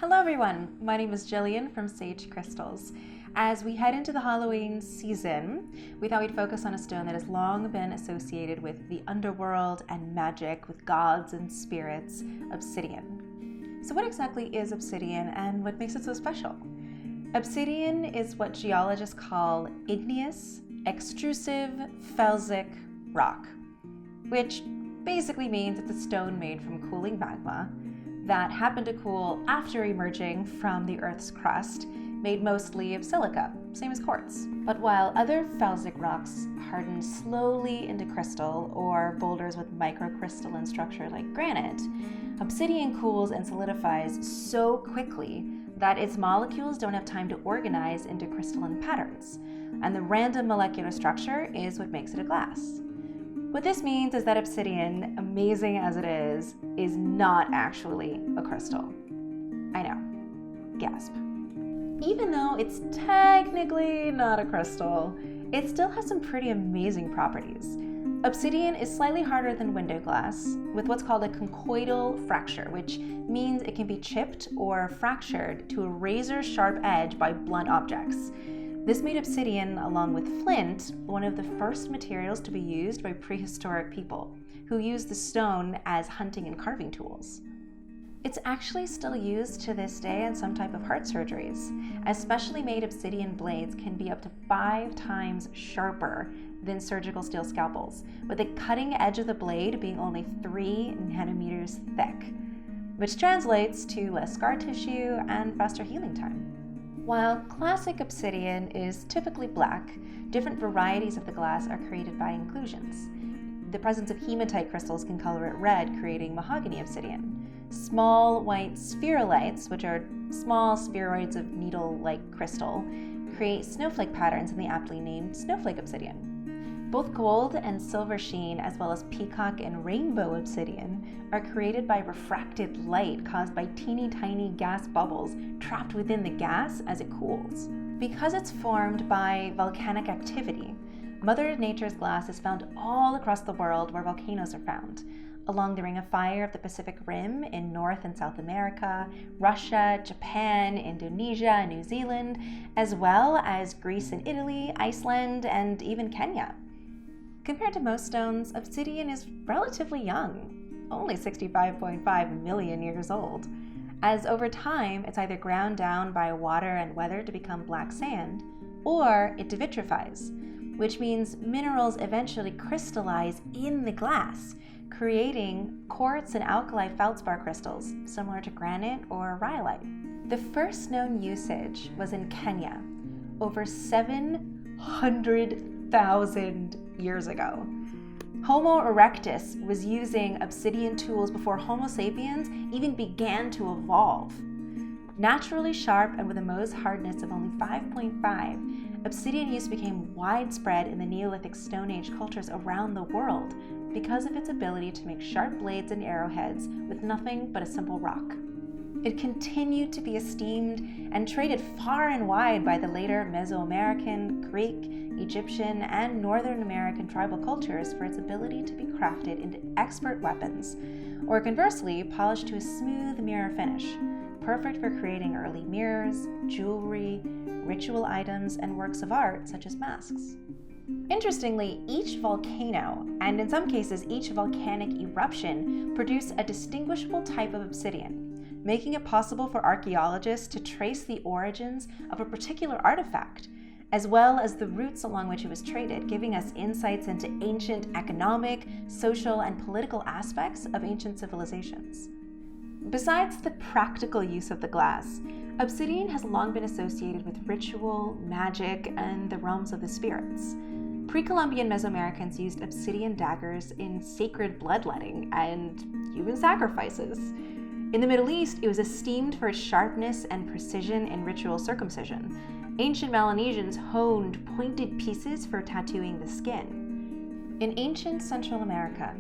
Hello everyone, my name is Jillian from Sage Crystals. As we head into the Halloween season, we thought we'd focus on a stone that has long been associated with the underworld and magic, with gods and spirits, obsidian. So what exactly is obsidian and what makes it so special? Obsidian is what geologists call igneous, extrusive, felsic rock, which basically means it's a stone made from cooling magma that happened to cool after emerging from the Earth's crust, made mostly of silica, same as quartz. But while other felsic rocks harden slowly into crystal or boulders with microcrystalline structure like granite, obsidian cools and solidifies so quickly that its molecules don't have time to organize into crystalline patterns, and the random molecular structure is what makes it a glass. What this means is that obsidian, amazing as it is not actually a crystal. I know, gasp. Even though it's technically not a crystal, it still has some pretty amazing properties. Obsidian is slightly harder than window glass, with what's called a conchoidal fracture, which means it can be chipped or fractured to a razor-sharp edge by blunt objects. This made obsidian, along with flint, one of the first materials to be used by prehistoric people, who used the stone as hunting and carving tools. It's actually still used to this day in some type of heart surgeries, as specially made obsidian blades can be up to 5 times sharper than surgical steel scalpels, with the cutting edge of the blade being only 3 nanometers thick, which translates to less scar tissue and faster healing time. While classic obsidian is typically black, different varieties of the glass are created by inclusions. The presence of hematite crystals can color it red, creating mahogany obsidian. Small white spherulites, which are small spheroids of needle-like crystal, create snowflake patterns in the aptly named snowflake obsidian. Both gold and silver sheen, as well as peacock and rainbow obsidian, are created by refracted light caused by teeny tiny gas bubbles trapped within the gas as it cools. Because it's formed by volcanic activity, Mother Nature's glass is found all across the world where volcanoes are found, along the Ring of Fire of the Pacific Rim in North and South America, Russia, Japan, Indonesia, and New Zealand, as well as Greece and Italy, Iceland, and even Kenya. Compared to most stones, obsidian is relatively young, only 65.5 million years old, as over time it's either ground down by water and weather to become black sand, or it devitrifies, which means minerals eventually crystallize in the glass, creating quartz and alkali feldspar crystals similar to granite or rhyolite. The first known usage was in Kenya, over 700,000 years ago. Homo erectus was using obsidian tools before Homo sapiens even began to evolve. Naturally sharp and with a Mohs hardness of only 5.5, obsidian use became widespread in the Neolithic Stone Age cultures around the world because of its ability to make sharp blades and arrowheads with nothing but a simple rock. It continued to be esteemed and traded far and wide by the later Mesoamerican, Greek, Egyptian, and Northern American tribal cultures for its ability to be crafted into expert weapons, or conversely, polished to a smooth mirror finish, perfect for creating early mirrors, jewelry, ritual items, and works of art such as masks. Interestingly, each volcano, and in some cases each volcanic eruption, produce a distinguishable type of obsidian, making it possible for archaeologists to trace the origins of a particular artifact, as well as the routes along which it was traded, giving us insights into ancient economic, social, and political aspects of ancient civilizations. Besides the practical use of the glass, obsidian has long been associated with ritual, magic, and the realms of the spirits. Pre-Columbian Mesoamericans used obsidian daggers in sacred bloodletting and human sacrifices. In the Middle East, it was esteemed for its sharpness and precision in ritual circumcision. Ancient Melanesians honed pointed pieces for tattooing the skin. In ancient Central America,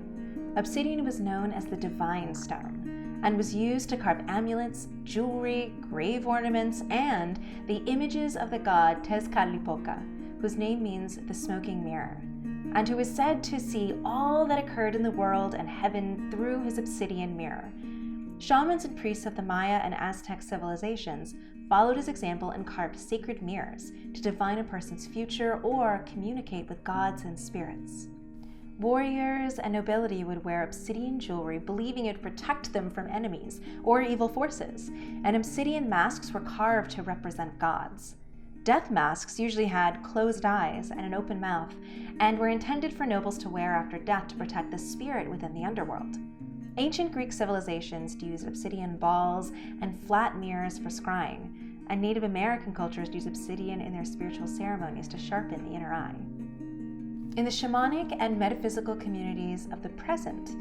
obsidian was known as the divine stone and was used to carve amulets, jewelry, grave ornaments, and the images of the god Tezcatlipoca, whose name means the smoking mirror, and who is said to see all that occurred in the world and heaven through his obsidian mirror. Shamans and priests of the Maya and Aztec civilizations followed his example and carved sacred mirrors to divine a person's future or communicate with gods and spirits. Warriors and nobility would wear obsidian jewelry, believing it would protect them from enemies or evil forces, and obsidian masks were carved to represent gods. Death masks usually had closed eyes and an open mouth, and were intended for nobles to wear after death to protect the spirit within the underworld. Ancient Greek civilizations used obsidian balls and flat mirrors for scrying, and Native American cultures used obsidian in their spiritual ceremonies to sharpen the inner eye. In the shamanic and metaphysical communities of the present,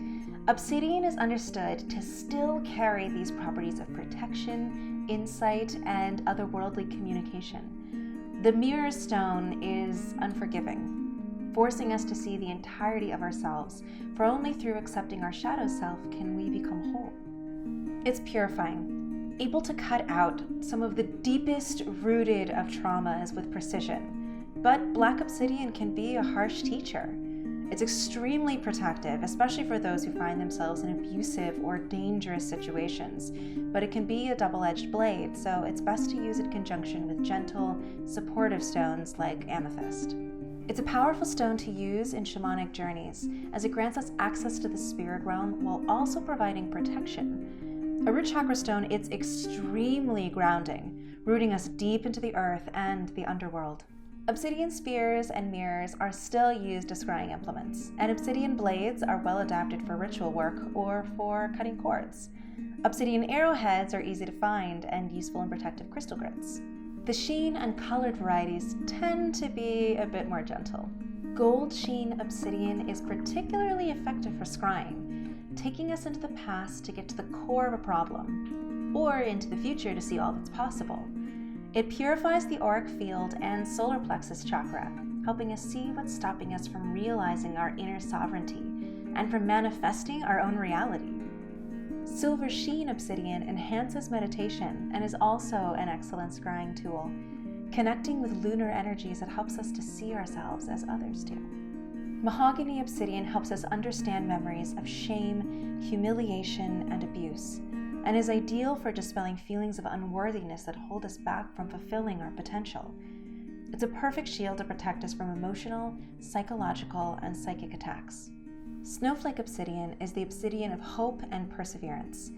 obsidian is understood to still carry these properties of protection, insight, and otherworldly communication. The mirror stone is unforgiving, forcing us to see the entirety of ourselves, for only through accepting our shadow self can we become whole. It's purifying, able to cut out some of the deepest rooted of traumas with precision. But black obsidian can be a harsh teacher. It's extremely protective, especially for those who find themselves in abusive or dangerous situations. But it can be a double-edged blade, so it's best to use it in conjunction with gentle, supportive stones like amethyst. It's a powerful stone to use in shamanic journeys, as it grants us access to the spirit realm while also providing protection. A root chakra stone, it's extremely grounding, rooting us deep into the earth and the underworld. Obsidian spears and mirrors are still used as scrying implements, and obsidian blades are well adapted for ritual work or for cutting cords. Obsidian arrowheads are easy to find and useful in protective crystal grids. The sheen and colored varieties tend to be a bit more gentle. Gold sheen obsidian is particularly effective for scrying, taking us into the past to get to the core of a problem, or into the future to see all that's possible. It purifies the auric field and solar plexus chakra, helping us see what's stopping us from realizing our inner sovereignty and from manifesting our own reality. Silver sheen obsidian enhances meditation and is also an excellent scrying tool, connecting with lunar energies that helps us to see ourselves as others do. Mahogany obsidian helps us understand memories of shame, humiliation, and abuse, and is ideal for dispelling feelings of unworthiness that hold us back from fulfilling our potential. It's a perfect shield to protect us from emotional, psychological, and psychic attacks. Snowflake obsidian is the obsidian of hope and perseverance,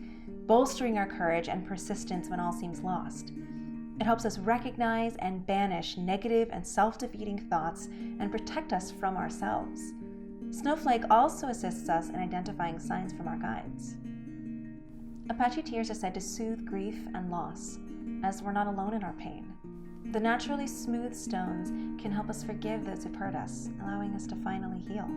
bolstering our courage and persistence when all seems lost. It helps us recognize and banish negative and self-defeating thoughts and protect us from ourselves. Snowflake also assists us in identifying signs from our guides. Apache tears are said to soothe grief and loss, as we're not alone in our pain. The naturally smooth stones can help us forgive those who've hurt us, allowing us to finally heal.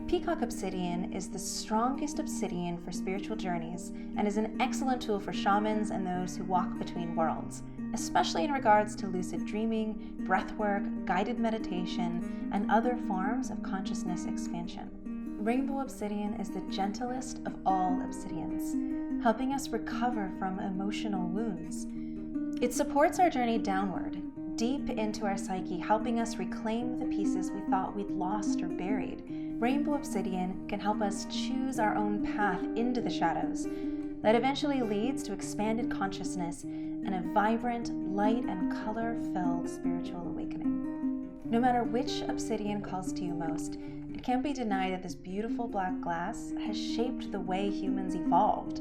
Peacock obsidian is the strongest obsidian for spiritual journeys and is an excellent tool for shamans and those who walk between worlds, especially in regards to lucid dreaming, breathwork, guided meditation, and other forms of consciousness expansion. Rainbow obsidian is the gentlest of all obsidians, helping us recover from emotional wounds. It supports our journey downward, deep into our psyche, helping us reclaim the pieces we thought we'd lost or buried. Rainbow obsidian can help us choose our own path into the shadows that eventually leads to expanded consciousness and a vibrant, light and color-filled spiritual awakening. No matter which obsidian calls to you most, it can't be denied that this beautiful black glass has shaped the way humans evolved,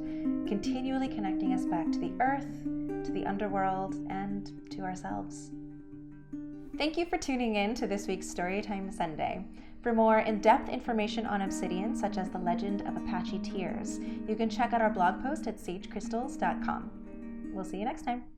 continually connecting us back to the earth, to the underworld, and to ourselves. Thank you for tuning in to this week's Storytime Sunday. For more in-depth information on obsidian, such as the legend of Apache tears, you can check out our blog post at sagecrystals.com. We'll see you next time.